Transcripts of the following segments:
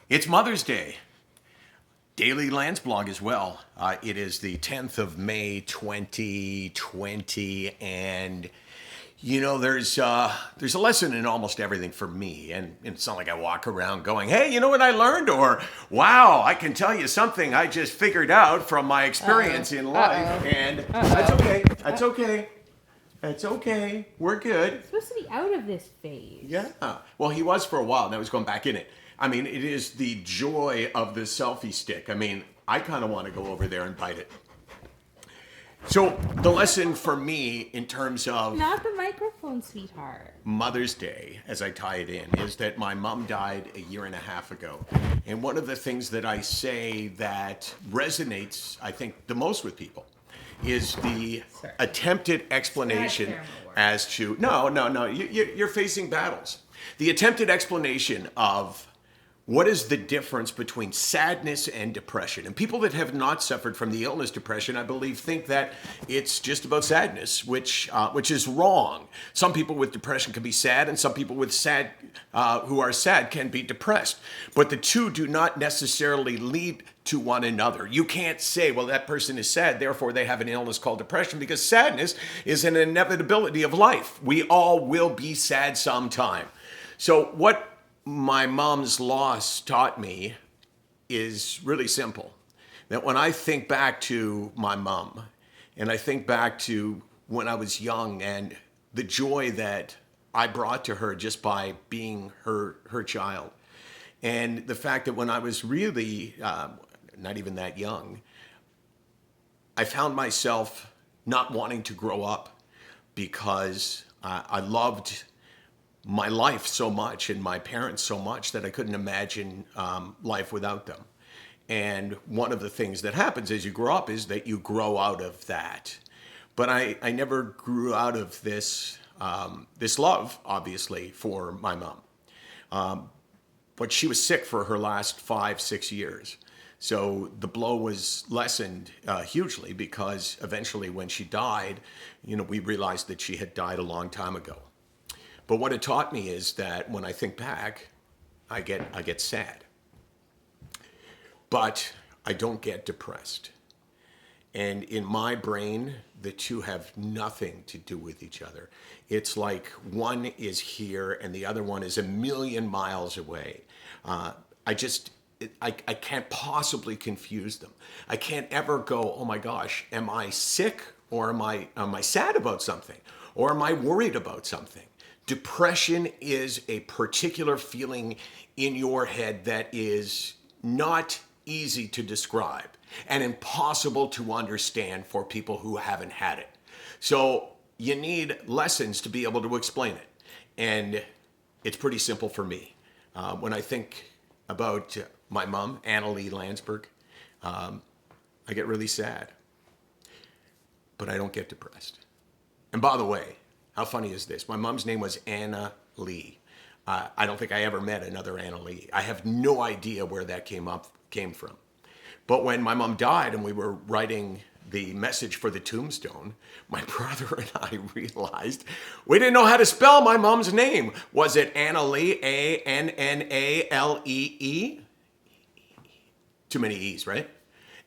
It's Mother's Day. Daily Landsblog as well. It is the 10th of May, 2020, and there's a lesson in almost everything for me, and it's not like I walk around going, "Hey, you know what I learned?" or "Wow, I can tell you something I just figured out from my experience in life." And that's okay. That's okay. That's okay. We're good. It's supposed to be out of this phase. Yeah. Well, he was for a while. Now he's going back in it. I mean, it is the joy of the selfie stick. I mean, I kind of want to go over there and bite it. So the lesson for me in terms of Not the microphone, sweetheart. Mother's Day, as I tie it in, is that my mom died a year and a half ago. And one of the things that I say that resonates, I think, the most with people is the attempted explanation as to, no, you're facing battles. The attempted explanation of what is the difference between sadness and depression? And people that have not suffered from the illness depression, I believe, think that it's just about sadness, which is wrong. Some people with depression can be sad, and some people with who are sad can be depressed. But the two do not necessarily lead to one another. You can't say, well, that person is sad, therefore they have an illness called depression, because sadness is an inevitability of life. We all will be sad sometime. So what my mom's loss taught me is really simple. That when I think back to my mom, and I think back to when I was young and the joy that I brought to her just by being her child, and the fact that when I was really not even that young, I found myself not wanting to grow up because I loved my life so much and my parents so much that I couldn't imagine life without them. And one of the things that happens as you grow up is that you grow out of that. But I never grew out of this love, obviously, for my mom. But she was sick for her last 5-6 years. So the blow was lessened hugely, because eventually when she died, we realized that she had died a long time ago. But what it taught me is that when I think back, I get sad. But I don't get depressed. And in my brain, the two have nothing to do with each other. It's like one is here and the other one is a million miles away. I can't possibly confuse them. I can't ever go, oh my gosh, am I sick, or am I sad about something, or am I worried about something? Depression is a particular feeling in your head that is not easy to describe and impossible to understand for people who haven't had it. So you need lessons to be able to explain it. And it's pretty simple for me. When I think about my mom, Anna Lee Landsberg, I get really sad. But I don't get depressed. And by the way, how funny is this? My mom's name was Anna Lee. I don't think I ever met another Anna Lee. I have no idea where that came from. But when my mom died and we were writing the message for the tombstone, my brother and I realized we didn't know how to spell my mom's name. Was it Anna Lee, Annale? Too many E's, right?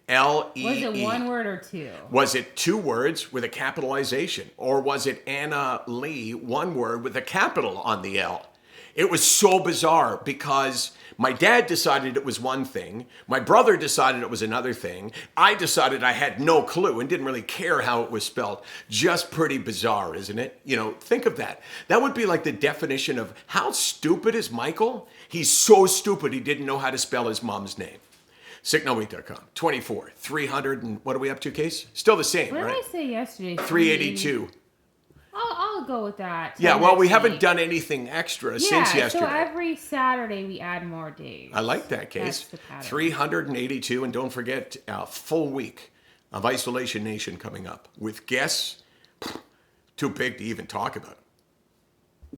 L-E-E. Was it one word or two? Was it 2 words with a capitalization? Or was it Anna Lee, 1 word with a capital on the L? It was so bizarre because my dad decided it was one thing. My brother decided it was another thing. I decided I had no clue and didn't really care how it was spelled. Just pretty bizarre, isn't it? Think of that. That would be like the definition of how stupid is Michael? He's so stupid he didn't know how to spell his mom's name. SickNotWeak.com, 24, 300, and what are we up to, Case? Still the same, right? What did I say yesterday? 382. I'll go with that. Yeah, well, we haven't done anything extra since yesterday. So every Saturday we add more days. I like that, Case. That's the pattern. 382, and don't forget a full week of Isolation Nation coming up with guests too big to even talk about.